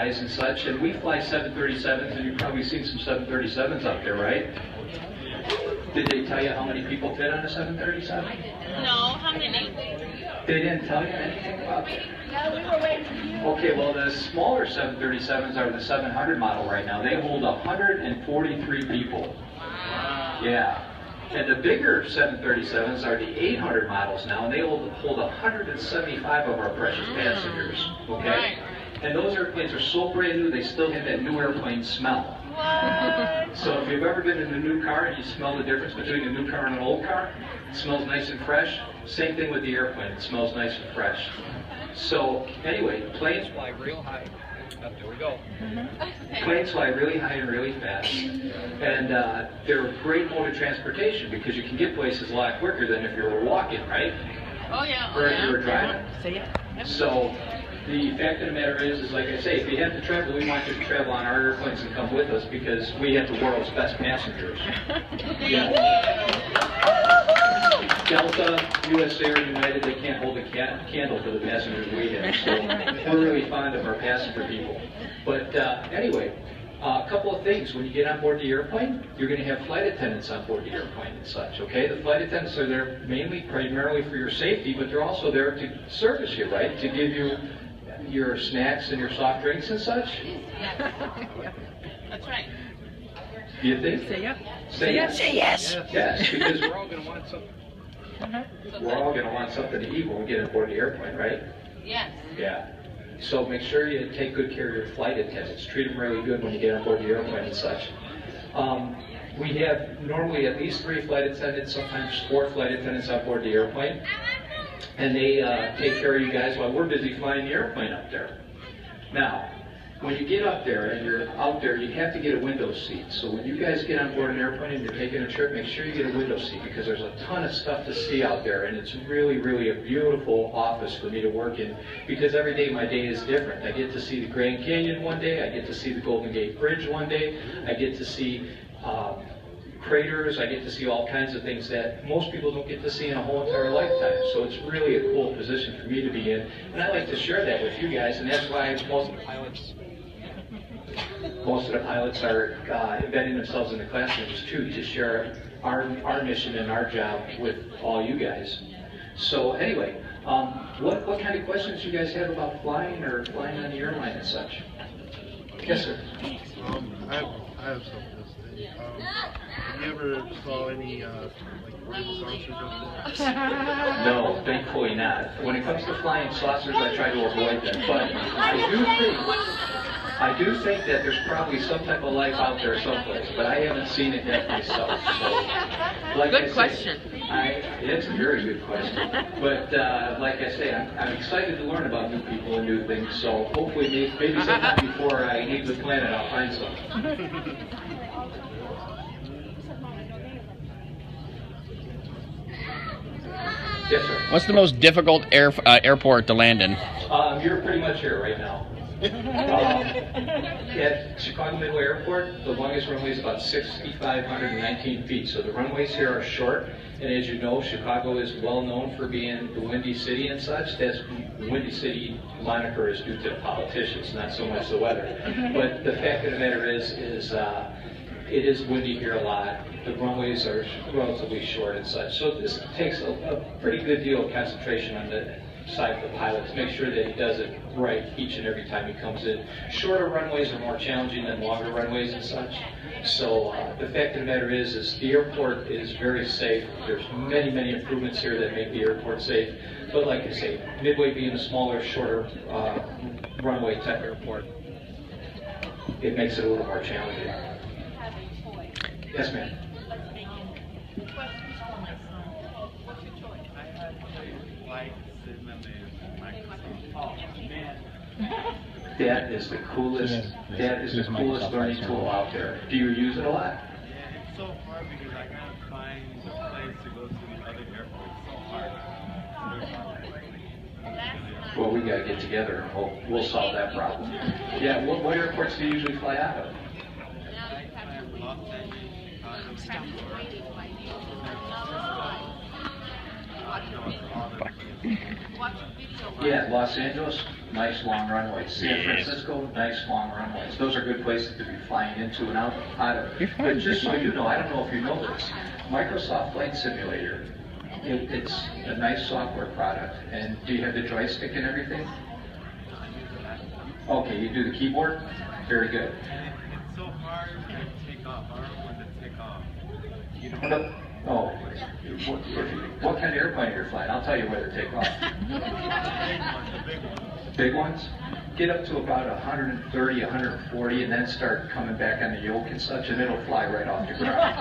guys and such, and we fly 737s, and you've probably seen some 737s out there, right? Did they tell you how many people fit on a 737? No, how many? They didn't tell you anything about that? No, we were waiting for you. Okay, well, the smaller 737s are the 700 model right now. They hold 143 people. Wow. Yeah. And the bigger 737s are the 800 models now, and they hold 175 of our precious passengers. Okay? Right. And those airplanes are so brand new, they still have that new airplane smell. What? So if you've ever been in a new car and you smell the difference between a new car and an old car, it smells nice and fresh. Same thing with the airplane, it smells nice and fresh. So anyway, planes fly real high. Oh, there we go. Planes fly really high and really fast, and they're a great mode of transportation because you can get places a lot quicker than if you were walking, right? Oh yeah. Or if you were driving. Yeah. So the fact of the matter is like I say, if you have to travel, we want you to travel on our airplanes and come with us because we have the world's best passengers. Yeah. Delta, US Air, United, they can't hold a candle for the passengers we have. So we're really fond of our passenger people. But anyway, a couple of things. When you get on board the airplane, you're going to have flight attendants on board the airplane and such, okay? The flight attendants are there primarily for your safety, but they're also there to service you, right? To give you your snacks and your soft drinks and such. That's right. Do you think? Say yep. Say yes. Say yes. Yes, because we're all going to want something. We're all going to want something to eat when we get on board the airplane, right? Yes. Yeah. So make sure you take good care of your flight attendants. Treat them really good when you get on board the airplane and such. We have normally at least 3 flight attendants, sometimes 4 flight attendants on board the airplane. And they take care of you guys while we're busy flying the airplane up there. Now, when you get up there and you're out there, you have to get a window seat. So when you guys get on board an airplane and you're taking a trip, make sure you get a window seat because there's a ton of stuff to see out there, and it's really, really a beautiful office for me to work in because every day my day is different. I get to see the Grand Canyon one day, I get to see the Golden Gate Bridge one day, I get to see craters, I get to see all kinds of things that most people don't get to see in a whole entire lifetime. So it's really a cool position for me to be in, and I like to share that with you guys, and that's why most of the pilots are embedding themselves in the classrooms too, to share our mission and our job with all you guys. So anyway, what kind of questions do you guys have about flying or flying on the airline and such? Yes, sir. I have something to say. Have you ever saw any flying saucers up there? No, thankfully not. When it comes to flying saucers, I try to avoid them. But I do think that there's probably some type of life out there someplace, but I haven't seen it yet myself. So, like Good question. It's a very good question. But like I say, I'm excited to learn about new people and new things. So hopefully, maybe sometime before I leave the planet, I'll find some. Yes, sir. What's the most difficult airport to land in? You're pretty much here right now. At Chicago Midway Airport, the longest runway is about 6,519 feet. So the runways here are short, and as you know, Chicago is well known for being the Windy City and such. That's the Windy City moniker is due to the politicians, not so much the weather. But the fact of the matter is it is windy here a lot. The runways are relatively short and such. So this takes a pretty good deal of concentration on the side of the pilot to make sure that he does it right each and every time he comes in. Shorter runways are more challenging than longer runways and such. So the fact of the matter is the airport is very safe. There's many, many improvements here that make the airport safe. But like I say, Midway being a smaller, shorter runway type airport, it makes it a little more challenging. Yes, ma'am. That is the coolest. That is the coolest learning tool out there. Do you use it a lot? Yeah, it's so hard because I gotta find the place to go to the other airport. It's so hard. Well, we gotta get together and we'll solve that problem. Yeah. What airports do you usually fly out of? Yeah, Los Angeles, nice long runways. San Francisco, nice long runways. Those are good places to be flying into and out of. But just so you know, I don't know if you know this, Microsoft Flight Simulator, it's a nice software product. And do you have the joystick and everything? Okay, you do the keyboard? Very good. It's so hard to take off. I don't know when to take off. You What up? Oh, what kind of airplane are you flying? I'll tell you where to take off. the big one. Big ones? Get up to about 130, 140, and then start coming back on the yoke and such, and it'll fly right off the ground.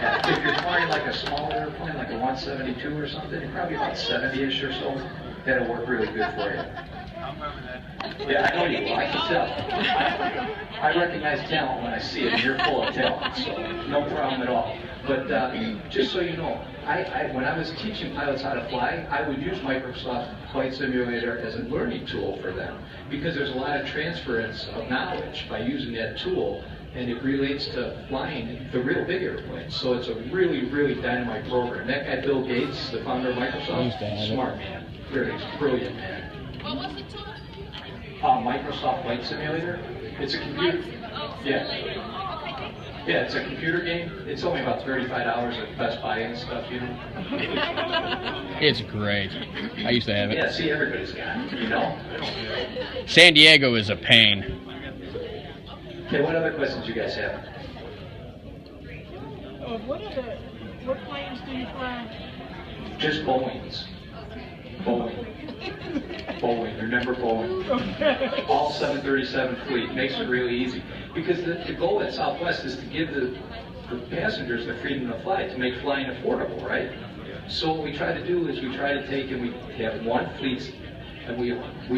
Yeah, if you're flying like a smaller airplane, like a 172 or something, probably about 70-ish or so, that'll work really good for you. I'll remember that. Yeah, I know you will. I can tell. I recognize talent when I see it, and you're full of talent, so no problem at all. But just so you know, when I was teaching pilots how to fly, I would use Microsoft Flight Simulator as a learning tool for them because there's a lot of transference of knowledge by using that tool, and it relates to flying the real big airplanes. So it's a really, really dynamite program. That guy, Bill Gates, the founder of Microsoft, smart man, very brilliant man. What was the tool? Microsoft Flight Simulator. It's a computer. Yeah. Yeah, it's a computer game. It's only about $35 at Best Buy and stuff, you know. It's great. I used to have it. Yeah, see, everybody's got it, you know. San Diego is a pain. Okay, what other questions you guys have? What planes do you fly? Just Boeings. Boeing. Boeing. Remember Boeing? Okay. All 737 fleet makes it really easy. Because the goal at Southwest is to give the passengers the freedom to fly, to make flying affordable, right? So what we try to do is we try to take and we have one fleet, and we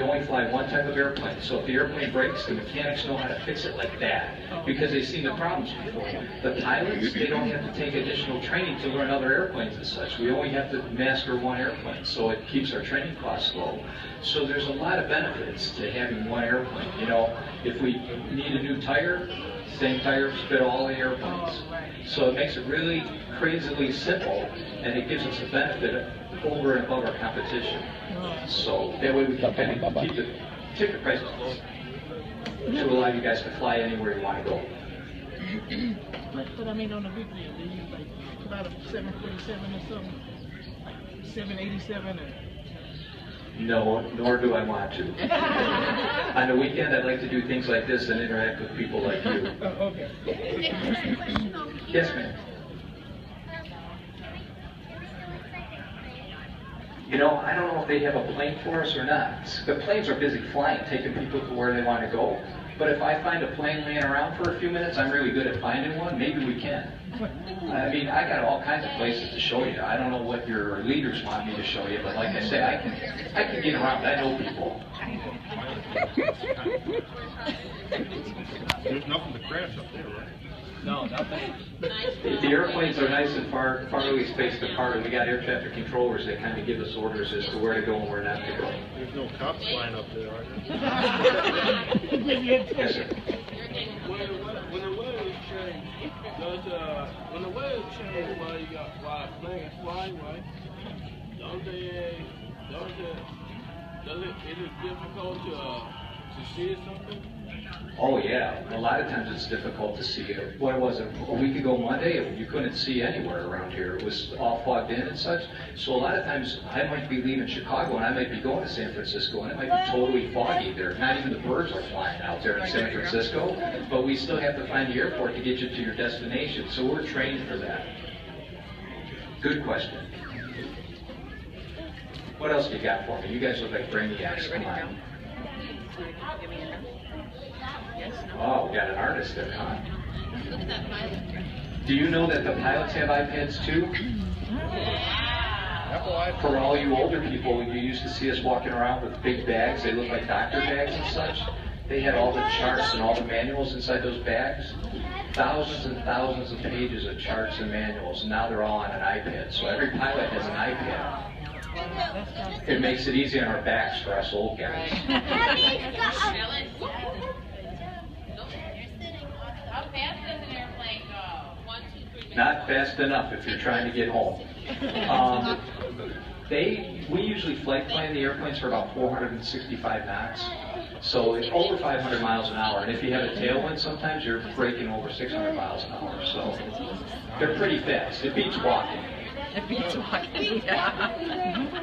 only fly one type of airplane. So if the airplane breaks, the mechanics know how to fix it like that because they've seen the problems before. The pilots, they don't have to take additional training to learn other airplanes and such. We only have to master one airplane, so it keeps our training costs low. So there's a lot of benefits to having one airplane. You know, if we need a new tire, same tire fit all the airplanes. So it makes it really crazily simple, and it gives us a benefit over and above our competition. So that way we can kind of keep the ticket prices low to allow you guys to fly anywhere you want to go. But I mean, on the big deal, they use like about a 747 or something, like 787 or... No, nor do I want to. On the weekend, I'd like to do things like this and interact with people like you. Okay. Yes, ma'am. You know, I don't know if they have a plane for us or not. The planes are busy flying, taking people to where they want to go. But if I find a plane laying around for a few minutes, I'm really good at finding one, maybe we can. I mean, I got all kinds of places to show you. I don't know what your leaders want me to show you, but like I say, I can get around. I know people. There's nothing to crash up there, right? No, nothing. The airplanes are nice and farly spaced apart, and we got air traffic controllers that kind of give us orders as to where to go and where not to go. There's no cops flying up there, are there? Yes, sir. When the weather change, when the weather change while a plane is flying, right? Is it difficult to see something? Oh yeah, a lot of times it's difficult to see it. What was it, a week ago Monday, you couldn't see anywhere around here. It was all fogged in and such. So a lot of times I might be leaving Chicago and I might be going to San Francisco and it might be totally foggy there. Not even the birds are flying out there in San Francisco, but we still have to find the airport to get you to your destination. So we're trained for that. Good question. What else you got for me? You guys look like brainiacs. Come on. Oh, we got an artist there, huh? Look at that pilot. Do you know that the pilots have iPads too? For all you older people, you used to see us walking around with big bags. They look like doctor bags and such. They had all the charts and all the manuals inside those bags. Thousands and thousands of pages of charts and manuals. And now they're all on an iPad. So every pilot has an iPad. It makes it easy on our backs for us old guys. How fast does an airplane go? 1, 2, 3. Not fast enough if you're trying to get home. We usually flight plan the airplanes for about 465 knots. So it's over 500 miles an hour. And if you have a tailwind, sometimes you're breaking over 600 miles an hour. So they're pretty fast. It beats walking. It beats walking, yeah.